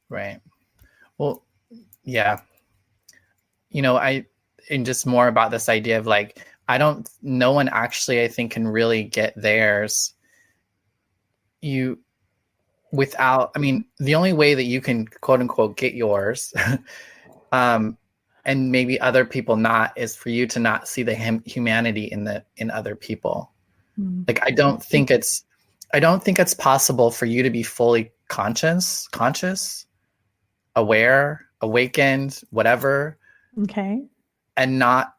Right. Well, yeah. And just more about this idea of like, no one actually, I think, can really get theirs. The only way that you can quote unquote get yours, and maybe other people not, is for you to not see the humanity in other people. Like, I don't think it's possible for you to be fully conscious, aware, awakened, whatever. Okay. And not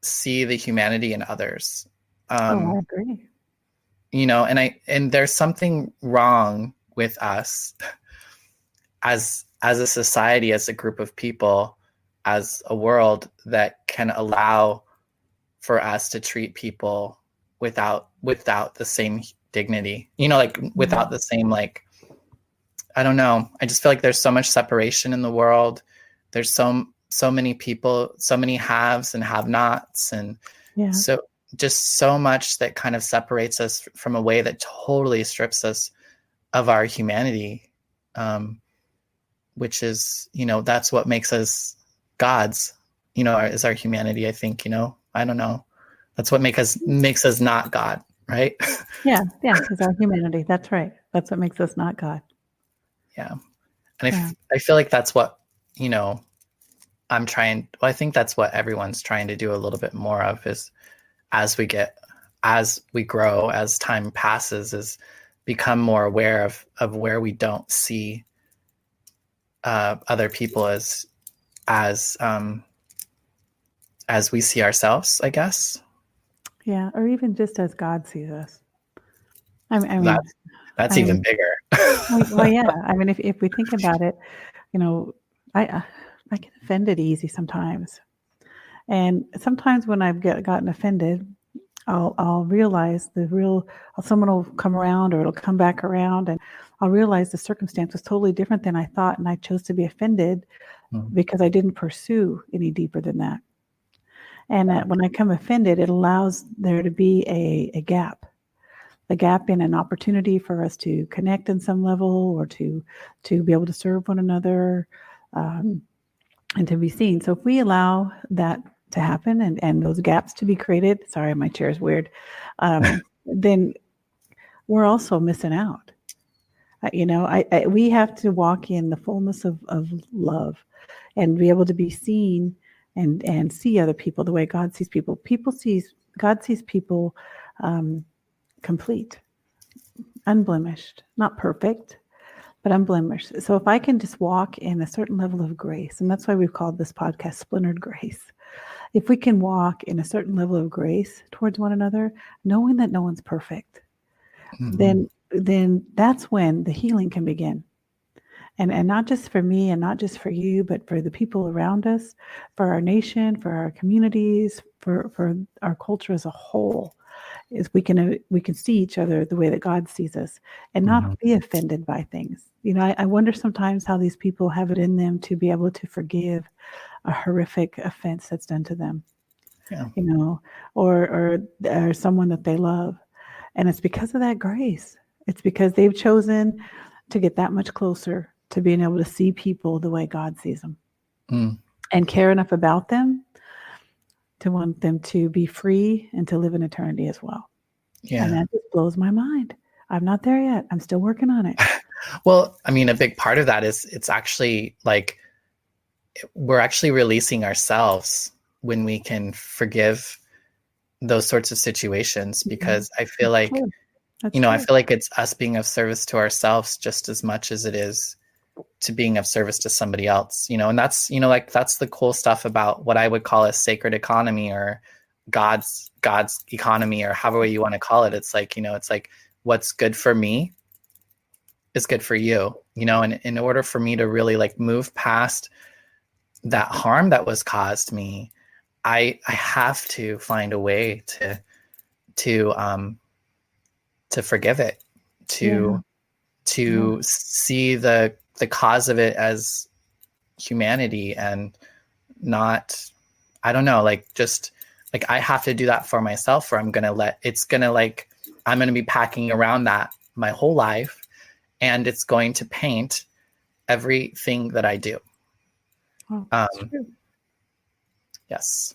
see the humanity in others. I agree. And there's something wrong with us as a society, as a group of people, as a world that can allow for us to treat people without the same dignity, without the same, I don't know. I just feel like there's so much separation in the world. There's so many people, so many haves and have-nots, and so just so much that kind of separates us from a way that totally strips us of our humanity, which is, that's what makes us gods, is our humanity, I think. I don't know. That's what makes us not God, right? Yeah, it's our humanity. That's right. That's what makes us not God. Yeah. And I feel like that's what, I think that's what everyone's trying to do a little bit more of, is as we grow, as time passes, is become more aware of where we don't see other people as we see ourselves, I guess. Yeah, or even just as God sees us. I mean, that's even bigger. Well, yeah. I mean, if we think about it, I get offended easy sometimes, and sometimes when I've gotten offended, I'll realize someone will come around, or it'll come back around, and I'll realize the circumstance was totally different than I thought, and I chose to be offended because I didn't pursue any deeper than that. And when I come offended, it allows there to be a gap in an opportunity for us to connect in some level, or to be able to serve one another, and to be seen. So if we allow that to happen, and those gaps to be created, sorry, my chair is weird, then we're also missing out. We have to walk in the fullness of love, and be able to be seen and see other people the way God sees people. God sees people complete, unblemished, not perfect, but unblemished. So if I can just walk in a certain level of grace, and that's why we've called this podcast Splintered Grace. If we can walk in a certain level of grace towards one another, knowing that no one's perfect, then that's when the healing can begin. And not just for me and not just for you, but for the people around us, for our nation, for our communities, for our culture as a whole, is we can see each other the way that God sees us, and not be offended by things. I wonder sometimes how these people have it in them to be able to forgive a horrific offense that's done to them, or someone that they love. And it's because of that grace. It's because they've chosen to get that much closer to being able to see people the way God sees them, and care enough about them to want them to be free and to live in eternity as well. Yeah. And that just blows my mind. I'm not there yet. I'm still working on it. Well, I mean, a big part of that is it's actually like we're actually releasing ourselves when we can forgive those sorts of situations, because I feel like, I feel like it's us being of service to ourselves just as much as it is to being of service to somebody else, and that's, that's the cool stuff about what I would call a sacred economy, or God's economy, or however you want to call it. It's like, it's like what's good for me is good for you, and in order for me to really like move past that harm that was caused me, I have to find a way to forgive it, to see the cause of it as humanity, and not, I don't know, like just like I have to do that for myself, or I'm going to be packing around that my whole life, and it's going to paint everything that I do. Oh, yes.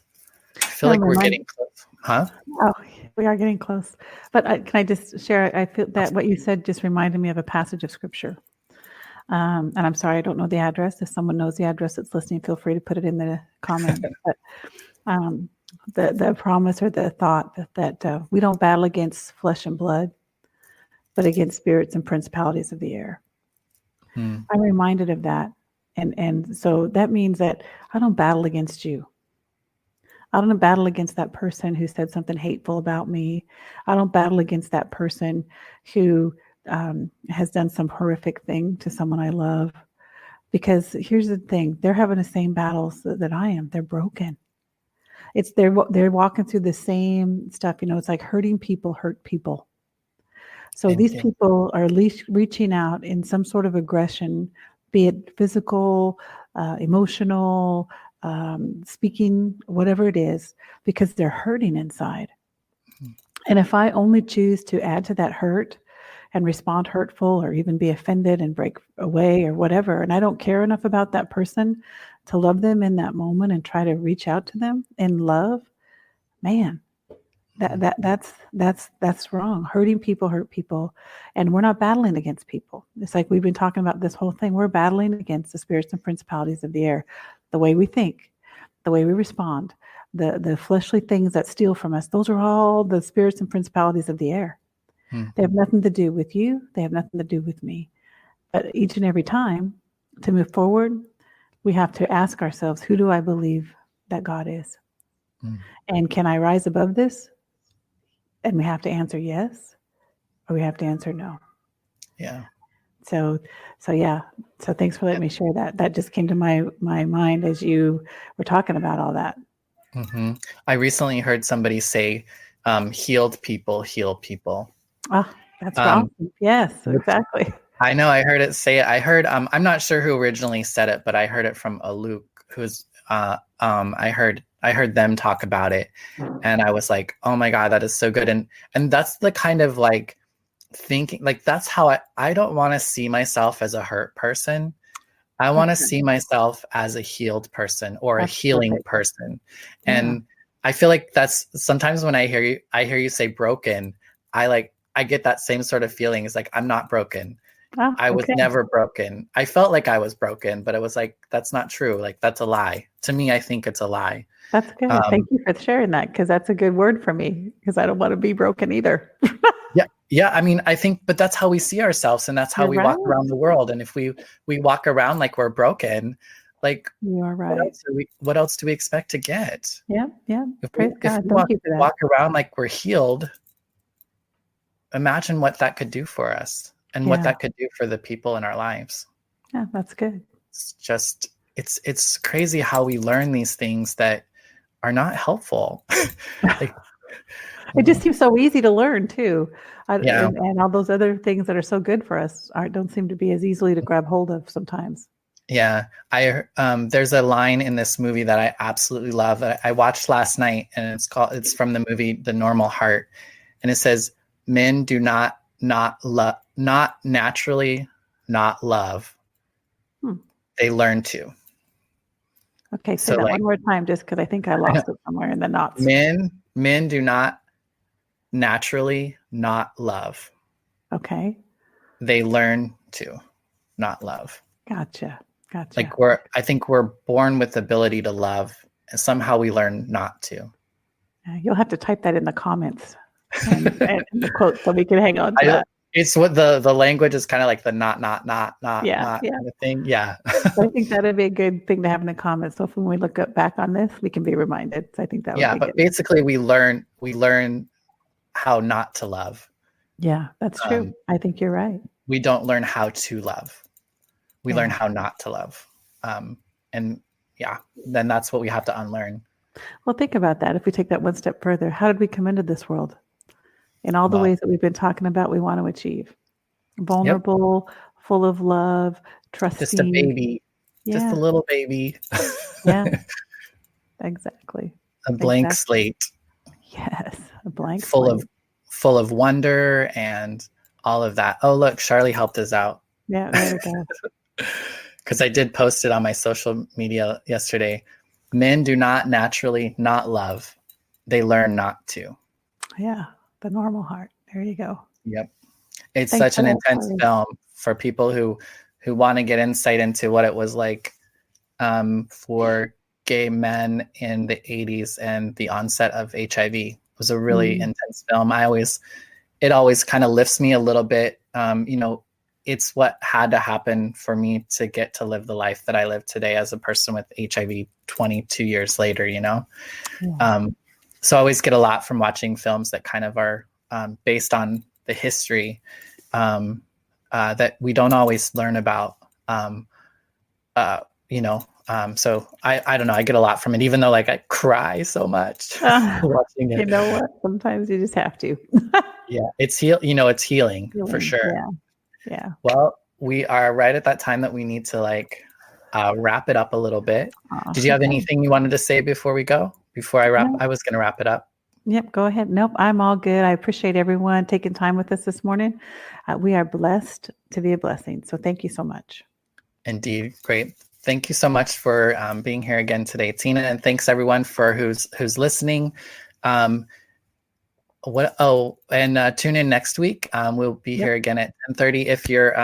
I feel like we're getting close. Huh? Oh, we are getting close. But can I just share? I feel that what you said just reminded me of a passage of scripture. And I'm sorry, I don't know the address. If someone knows the address that's listening, feel free to put it in the comments. But the promise or the thought that we don't battle against flesh and blood, but against spirits and principalities of the air. I'm reminded of that. And so that means that I don't battle against you. I don't battle against that person who said something hateful about me. I don't battle against that person who has done some horrific thing to someone I love. Because here's the thing, they're having the same battles that I am. They're broken. They're walking through the same stuff. It's like hurting people hurt people. So these people are at least reaching out in some sort of aggression, be it physical, emotional, speaking, whatever it is, because they're hurting inside. And if I only choose to add to that hurt and respond hurtful, or even be offended and break away or whatever, and I don't care enough about that person to love them in that moment and try to reach out to them in love, man, that's wrong. Hurting people hurt people, and we're not battling against people. It's like we've been talking about this whole thing. We're battling against the spirits and principalities of the air, the way we think, the way we respond, the fleshly things that steal from us. Those are all the spirits and principalities of the air. They have nothing to do with you. They have nothing to do with me. But each and every time to move forward, we have to ask ourselves, who do I believe that God is? And can I rise above this? And we have to answer yes, or we have to answer no. Yeah. So yeah. So thanks for letting me share that. That just came to my mind as you were talking about all that. I recently heard somebody say, healed people heal people. Oh, that's awesome. Yes, exactly. I know. I heard it say it. I heard, I'm not sure who originally said it, but I heard it from a Luke who's, I heard them talk about it, and I was like, oh my God, that is so good. And that's the kind of like thinking, like, that's how I don't want to see myself as a hurt person. I want to see myself as a healed person, or a healing person. And I feel like that's sometimes when I hear you say broken, I get that same sort of feeling. It's like, I'm not broken. I was never broken. I felt like I was broken, but it was like, that's not true. Like, that's a lie. To me, I think it's a lie. That's good. Thank you for sharing that, because that's a good word for me, because I don't want to be broken either. Yeah. I mean, I think, but that's how we see ourselves, and that's how we walk around the world. And if we walk around like we're broken, like, you are right. What else do we expect to get? Yeah. If we walk around like we're healed, imagine what that could do for us, and what that could do for the people in our lives. Yeah, that's good. It's just, it's crazy how we learn these things that are not helpful. Like, it just seems so easy to learn too. And all those other things that are so good for us don't seem to be as easily to grab hold of sometimes. Yeah. There's a line in this movie that I absolutely love that I watched last night, and it's from the movie The Normal Heart. And it says, men do not naturally not love. They learn to. Okay, say that one more time, just because I think I lost it somewhere in the knots. Men do not naturally not love. Okay. They learn to not love. Gotcha. Like, I think we're born with the ability to love, and somehow we learn not to. You'll have to type that in the comments and the quote, so we can hang on to that. It's what the language is kind of like the not Yeah, yeah. kind of thing. Yeah. So I think that'd be a good thing to have in the comments. So if when we look back on this, we can be reminded. So I think that would Yeah, be but good. basically we learn how not to love. Yeah, that's true. I think you're right. We don't learn how to love. We learn Yeah. how not to love. And yeah, then that's what we have to unlearn. Well, think about that. If we take that one step further, how did we come into this world? In all the ways that we've been talking about, we want to achieve. Vulnerable, full of love, trusting. Just a baby. Yeah. Just a little baby. Yeah. Exactly. A blank slate. Yes, a blank slate. slate. Full of wonder and all of that. Oh, look, Charlie helped us out. Yeah, there we go. Because I did post it on my social media yesterday. Men do not naturally not love. They learn not to. Yeah, the normal heart. There you go. Yep. It's such an intense film for people who want to get insight into what it was like for gay men in the 80s and the onset of HIV. It was a really intense film. It always kind of lifts me a little bit. It's what had to happen for me to get to live the life that I live today as a person with HIV 22 years later, Yeah. So I always get a lot from watching films that kind of are based on the history that we don't always learn about. So I don't know. I get a lot from it, even though I cry so much watching it. You know what? Sometimes you just have to. Yeah, it's healing for sure. Yeah. Well, we are right at that time that we need to wrap it up a little bit. Did you have anything you wanted to say before we go? Before I wrap, I was going to wrap it up. Yep, go ahead. Nope, I'm all good. I appreciate everyone taking time with us this morning. We are blessed to be a blessing. So thank you so much. Indeed. Great. Thank you so much for being here again today, Tina. And thanks everyone for who's listening. And tune in next week. We'll be here again at 10:30 if you're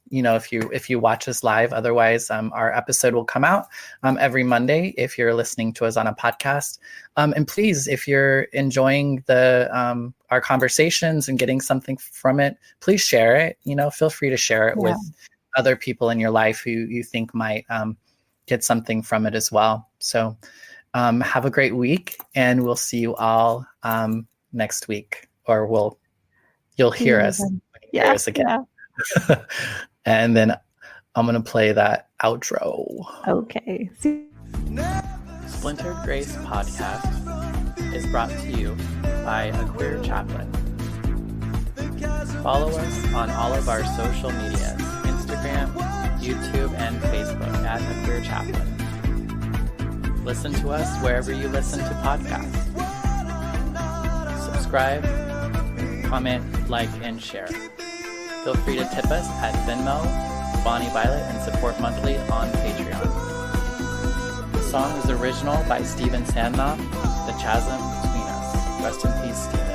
if you watch us live. Otherwise, our episode will come out every Monday if you're listening to us on a podcast. And please, if you're enjoying our conversations and getting something from it, please share it. Feel free to share it with other people in your life who you think might get something from it as well. So have a great week, and we'll see you all next week, or you'll hear us. Hear us again. Yeah. And then I'm going to play that outro. Okay. Splintered Grace Podcast is brought to you by A Queer Chaplain. Follow us on all of our social medias, Instagram, YouTube, and Facebook at A Queer Chaplain. Listen to us wherever you listen to podcasts. Subscribe, comment, like, and share. Feel free to tip us at Venmo, Bonnie Violet, and support monthly on Patreon. The song is original by Steven Sandnoff, The Chasm Between Us. Rest in peace, Steven.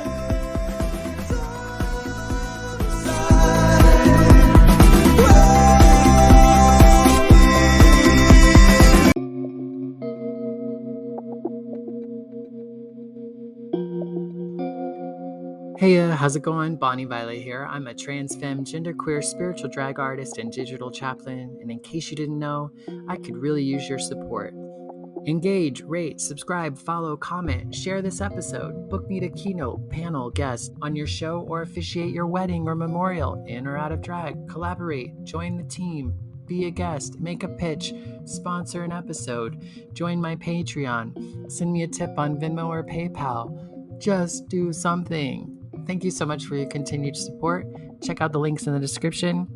Hey, how's it going? Bonnie Violet here. I'm a trans femme, genderqueer, spiritual drag artist, and digital chaplain. And in case you didn't know, I could really use your support. Engage, rate, subscribe, follow, comment, share this episode, book me to keynote, panel, guest on your show, or officiate your wedding or memorial, in or out of drag, collaborate, join the team, be a guest, make a pitch, sponsor an episode, join my Patreon, send me a tip on Venmo or PayPal. Just do something. Thank you so much for your continued support. Check out the links in the description.